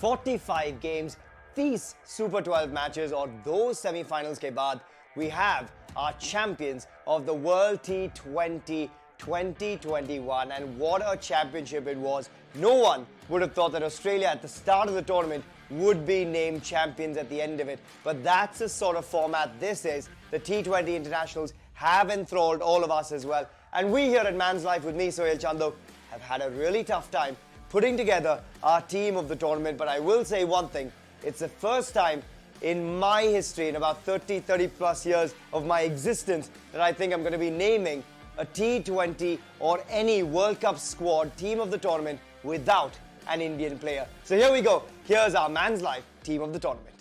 45 games, 30 Super 12 matches और दो semi-finals के बाद we have our champions of the World T20 2021, and what a championship it was. No one would have thought that Australia at the start of the tournament would be named champions at the end of it, but that's the sort of format this is. The T20 internationals have enthralled all of us as well, and we here at Man's Life with me, Sohail Chandak, have had a really tough time putting together our team of the tournament. But I will say one thing, it's the first time in my history, in about 30 plus years of my existence, that I think I'm going to be naming a T20 or any World Cup squad team of the tournament without an Indian player. So here we go. Here's our Man's Life team of the tournament.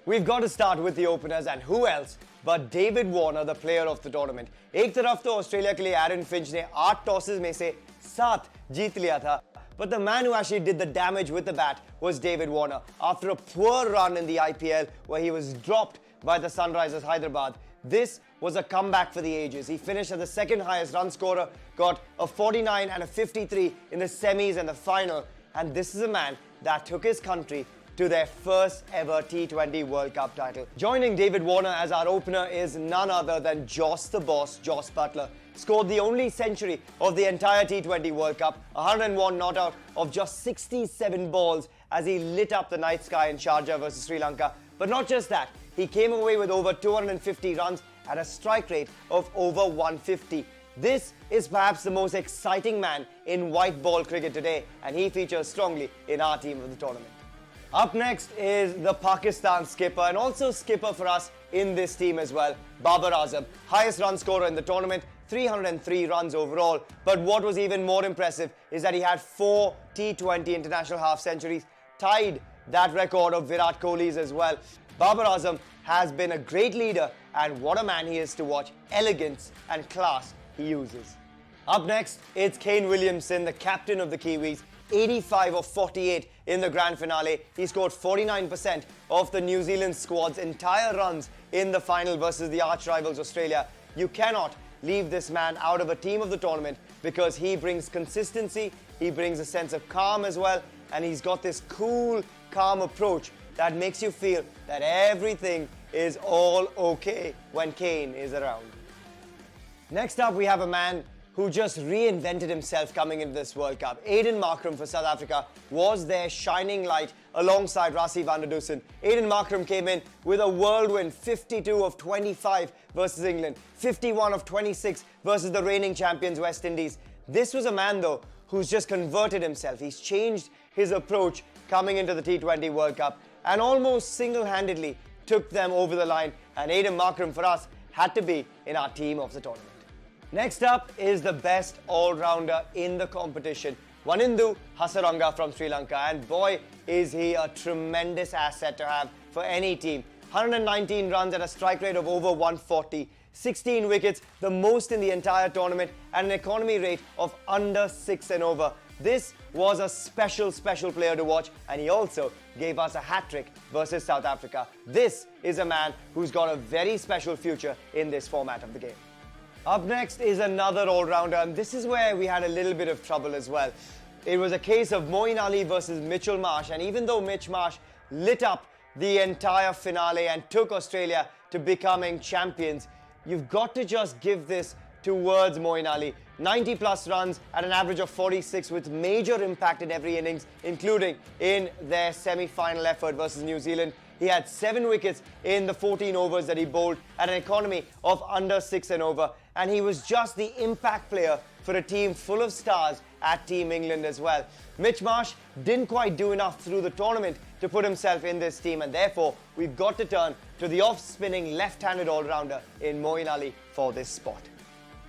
We've got to start with the openers, and who else but David Warner, the player of the tournament. एक तरफ तो Australia के लिए Aaron Finch ने 8 tosses में से 7 जीत लिया था. But the man who actually did the damage with the bat was David Warner. After a poor run in the IPL where he was dropped by the Sunrisers Hyderabad, this was a comeback for the ages. He finished as the second highest run scorer, got a 49 and a 53 in the semis and the final. And this is a man that took his country to their first ever T20 World Cup title. Joining David Warner as our opener is none other than Joss the Boss, Joss Butler. Scored the only century of the entire T20 World Cup, 101 not out of just 67 balls as he lit up the night sky in Sharjah versus Sri Lanka. But not just that, he came away with over 250 runs at a strike rate of over 150. This is perhaps the most exciting man in white ball cricket today, and he features strongly in our team of the tournament. Up next is the Pakistan skipper, and also skipper for us in this team as well, Babar Azam. Highest run scorer in the tournament, 303 runs overall. But what was even more impressive is that he had 4 T20 international half centuries, tied that record of Virat Kohli's as well. Babar Azam has been a great leader, and what a man he is to watch. Elegance and class he uses. Up next, it's Kane Williamson, the captain of the Kiwis. 85 of 48 in the grand finale. He scored 49% of the New Zealand squad's entire runs in the final versus the arch rivals Australia. You cannot leave this man out of a team of the tournament because he brings consistency, he brings a sense of calm as well, and he's got this cool, calm approach that makes you feel that everything is all okay when Kane is around. Next up, we have a man who just reinvented himself coming into this World Cup. Aiden Markram for South Africa was their shining light alongside Rassie van der Dussen. Aiden Markram came in with a whirlwind 52 of 25 versus England, 51 of 26 versus the reigning champions West Indies. This was a man though who's just converted himself. He's changed his approach coming into the T20 World Cup and almost single-handedly took them over the line, and Aiden Markram for us had to be in our team of the tournament. Next up is the best all-rounder in the competition, Hashan Hasaranga from Sri Lanka, and boy is he a tremendous asset to have for any team. 119 runs at a strike rate of over 140, 16 wickets, the most in the entire tournament, and an economy rate of under 6 and over. This was a special player to watch, and he also gave us a hat-trick versus South Africa. This is a man who's got a very special future in this format of the game. Up next is another all-rounder, and this is where we had a little bit of trouble as well. It was a case of Moeen Ali versus Mitchell Marsh, and even though Mitch Marsh lit up the entire finale and took Australia to becoming champions, you've got to just give this towards Moeen Ali. 90 plus runs at an average of 46 with major impact in every innings, including in their semi-final effort versus New Zealand. He had 7 wickets in the 14 overs that he bowled at an economy of under 6 and over. And he was just the impact player for a team full of stars at Team England as well. Mitch Marsh didn't quite do enough through the tournament to put himself in this team, and therefore we've got to turn to the off-spinning left-handed all-rounder in Moeen Ali for this spot.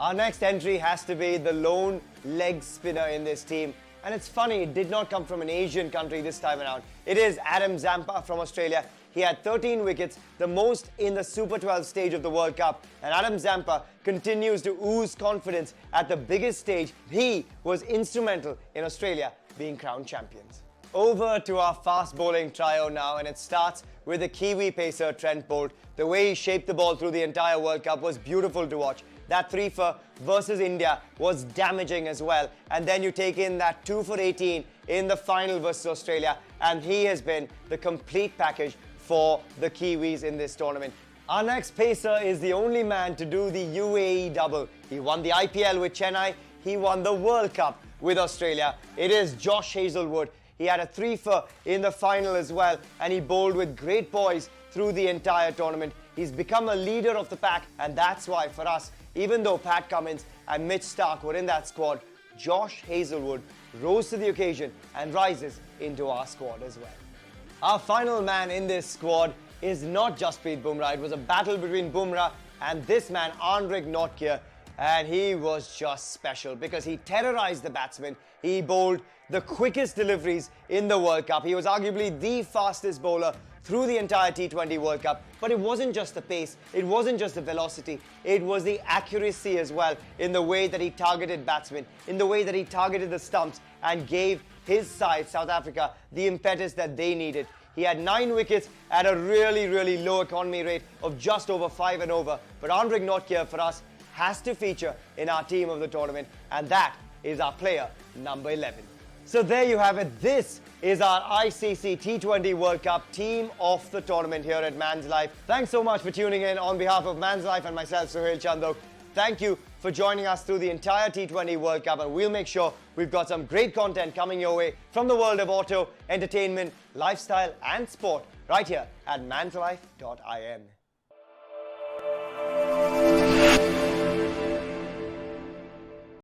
Our next entry has to be the lone leg spinner in this team. And it's funny, it did not come from an Asian country this time around. It is Adam Zampa from Australia. He had 13 wickets, the most in the Super 12 stage of the World Cup. And Adam Zampa continues to ooze confidence at the biggest stage. He was instrumental in Australia being crowned champions. Over to our fast bowling trio now, and it starts with the Kiwi pacer Trent Boult. The way he shaped the ball through the entire World Cup was beautiful to watch. That 3 for versus India was damaging as well. And then you take in that 2 for 18 in the final versus Australia, and he has been the complete package for the Kiwis in this tournament. Our next pacer is the only man to do the UAE double. He won the IPL with Chennai, he won the World Cup with Australia. It is Josh Hazlewood. He had a 3-for in the final as well, and he bowled with great poise through the entire tournament. He's become a leader of the pack, and that's why for us, even though Pat Cummins and Mitch Starc were in that squad, Josh Hazlewood rose to the occasion and rises into our squad as well. Our final man in this squad is not Jasprit Bumrah. It was a battle between Bumrah and this man, Anrich Nortje, and he was just special because he terrorized the batsmen. He bowled the quickest deliveries in the World Cup. He was arguably the fastest bowler through the entire T20 World Cup. But it wasn't just the pace, it wasn't just the velocity, it was the accuracy as well in the way that he targeted batsmen, in the way that he targeted the stumps and gave his side, South Africa, the impetus that they needed. He had 9 wickets at a really low economy rate of just over 5 and over. But Anrich Nortje for us has to feature in our team of the tournament, and that is our player number 11. So there you have it. This is our ICC T20 World Cup team of the tournament here at Man's Life. Thanks so much for tuning in on behalf of Man's Life and myself, Suhail Chandok. Thank you for joining us through the entire T20 World Cup, and we'll make sure we've got some great content coming your way from the world of auto, entertainment, lifestyle and sport right here at manslife.in.